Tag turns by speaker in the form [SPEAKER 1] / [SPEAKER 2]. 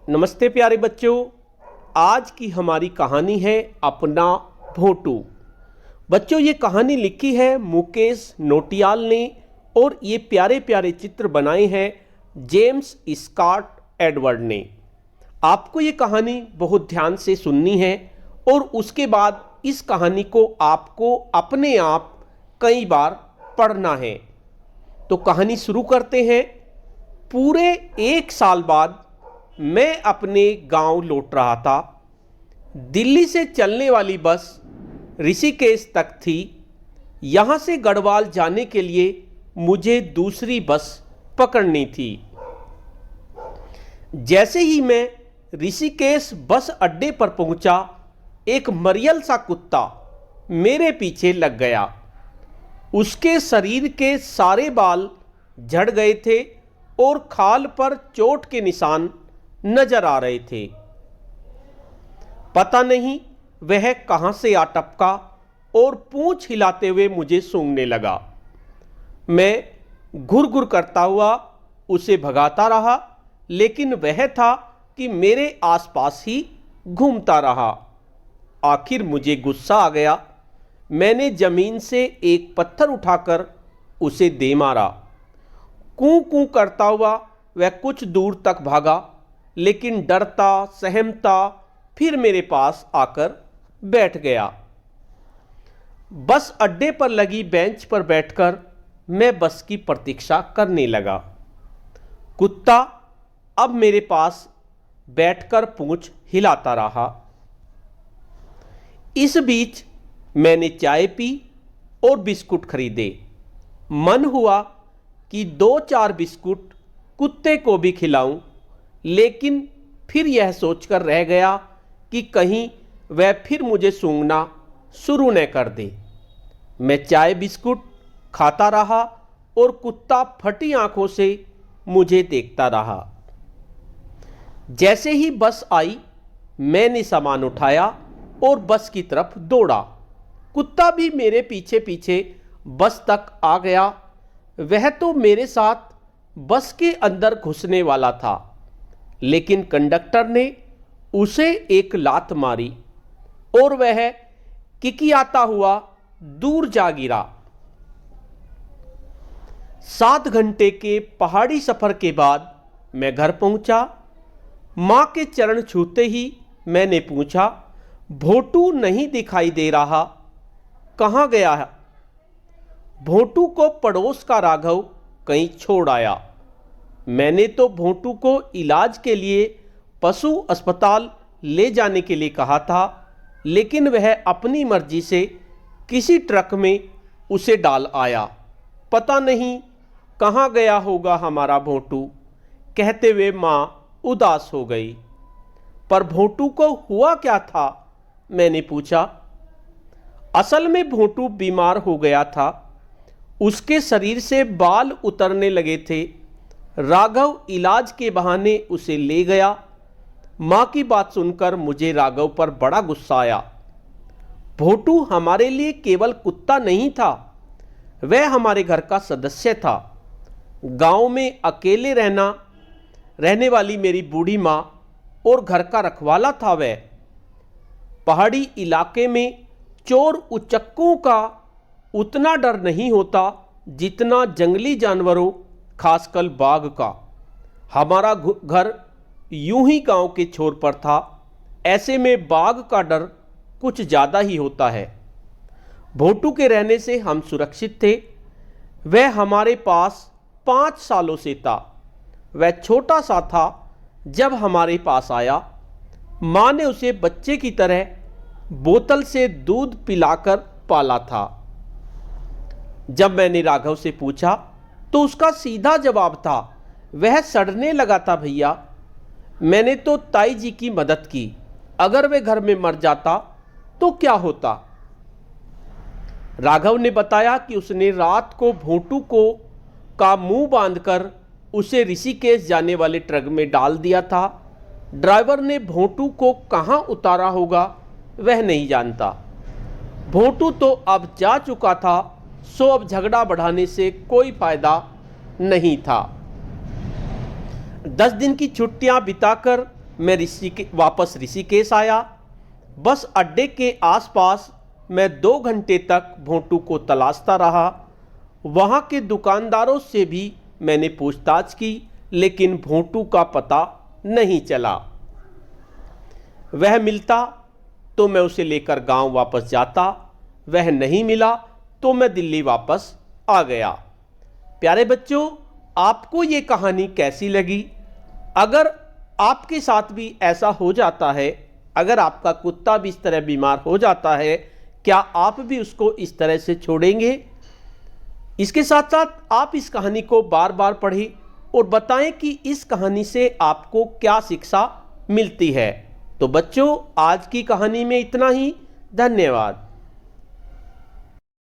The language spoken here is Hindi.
[SPEAKER 1] नमस्ते प्यारे बच्चों। आज की हमारी कहानी है अपना भोंटू। बच्चों, ये कहानी लिखी है मुकेश नोटियाल ने और ये प्यारे प्यारे चित्र बनाए हैं जेम्स स्कॉट एडवर्ड ने। आपको ये कहानी बहुत ध्यान से सुननी है और उसके बाद इस कहानी को आपको अपने आप कई बार पढ़ना है। तो कहानी शुरू करते हैं। पूरे 1 साल बाद मैं अपने गांव लौट रहा था। दिल्ली से चलने वाली बस ऋषिकेश तक थी। यहाँ से गढ़वाल जाने के लिए मुझे दूसरी बस पकड़नी थी। जैसे ही मैं ऋषिकेश बस अड्डे पर पहुंचा, एक मरियल सा कुत्ता मेरे पीछे लग गया। उसके शरीर के सारे बाल झड़ गए थे और खाल पर चोट के निशान नजर आ रहे थे। पता नहीं वह कहां से आ टपका और पूंछ हिलाते हुए मुझे सूंघने लगा। मैं घुर घुर करता हुआ उसे भगाता रहा, लेकिन वह था कि मेरे आसपास ही घूमता रहा। आखिर मुझे गुस्सा आ गया। मैंने जमीन से एक पत्थर उठाकर उसे दे मारा। कूं कूं करता हुआ वह कुछ दूर तक भागा, लेकिन डरता सहमता फिर मेरे पास आकर बैठ गया। बस अड्डे पर लगी बेंच पर बैठकर मैं बस की प्रतीक्षा करने लगा। कुत्ता अब मेरे पास बैठकर पूंछ हिलाता रहा। इस बीच मैंने चाय पी और बिस्कुट खरीदे। मन हुआ कि 2-4 बिस्कुट कुत्ते को भी खिलाऊं, लेकिन फिर यह सोचकर रह गया कि कहीं वह फिर मुझे सूंघना शुरू न कर दे। मैं चाय बिस्कुट खाता रहा और कुत्ता फटी आंखों से मुझे देखता रहा। जैसे ही बस आई, मैंने सामान उठाया और बस की तरफ दौड़ा। कुत्ता भी मेरे पीछे पीछे बस तक आ गया। वह तो मेरे साथ बस के अंदर घुसने वाला था, लेकिन कंडक्टर ने उसे एक लात मारी और वह किकियाता हुआ दूर जा गिरा। 7 घंटे के पहाड़ी सफर के बाद मैं घर पहुंचा। मां के चरण छूते ही मैंने पूछा, भोंटू नहीं दिखाई दे रहा, कहां गया है? भोंटू को पड़ोस का राघव कहीं छोड़ आया। मैंने तो भोंटू को इलाज के लिए पशु अस्पताल ले जाने के लिए कहा था, लेकिन वह अपनी मर्जी से किसी ट्रक में उसे डाल आया। पता नहीं कहां गया होगा हमारा भोंटू, कहते हुए मां उदास हो गई। पर भोंटू को हुआ क्या था? मैंने पूछा। असल में भोंटू बीमार हो गया था। उसके शरीर से बाल उतरने लगे थे। राघव इलाज के बहाने उसे ले गया। मां की बात सुनकर मुझे राघव पर बड़ा गुस्सा आया। भोंटू हमारे लिए केवल कुत्ता नहीं था, वह हमारे घर का सदस्य था। गांव में अकेले रहने वाली मेरी बूढ़ी मां और घर का रखवाला था वह। पहाड़ी इलाके में चोर उचक्कों का उतना डर नहीं होता जितना जंगली जानवरों, खासकर बाघ का। हमारा घर यूं ही गांव के छोर पर था, ऐसे में बाघ का डर कुछ ज़्यादा ही होता है। भोंटू के रहने से हम सुरक्षित थे। वह हमारे पास 5 सालों से था। वह छोटा सा था जब हमारे पास आया। माँ ने उसे बच्चे की तरह बोतल से दूध पिलाकर पाला था। जब मैंने राघव से पूछा तो उसका सीधा जवाब था, वह सड़ने लगा था भैया। मैंने तो ताई जी की मदद की। अगर वह घर में मर जाता तो क्या होता? राघव ने बताया कि उसने रात को भोंटू को का मुंह बांधकर उसे ऋषिकेश जाने वाले ट्रक में डाल दिया था। ड्राइवर ने भोंटू को कहां उतारा होगा वह नहीं जानता। भोंटू तो अब जा चुका था, सो अब झगड़ा बढ़ाने से कोई फायदा नहीं था। 10 दिन की छुट्टियां बिताकर मैं वापस ऋषिकेश आया। बस अड्डे के आसपास मैं 2 घंटे तक भोंटू को तलाशता रहा। वहाँ के दुकानदारों से भी मैंने पूछताछ की, लेकिन भोंटू का पता नहीं चला। वह मिलता तो मैं उसे लेकर गांव वापस जाता, वह नहीं मिला तो मैं दिल्ली वापस आ गया। प्यारे बच्चों, आपको ये कहानी कैसी लगी? अगर आपके साथ भी ऐसा हो जाता है, अगर आपका कुत्ता भी इस तरह बीमार हो जाता है, क्या आप भी उसको इस तरह से छोड़ेंगे? इसके साथ साथ आप इस कहानी को बार बार पढ़ें और बताएं कि इस कहानी से आपको क्या शिक्षा मिलती है। तो बच्चों, आज की कहानी में इतना ही। धन्यवाद।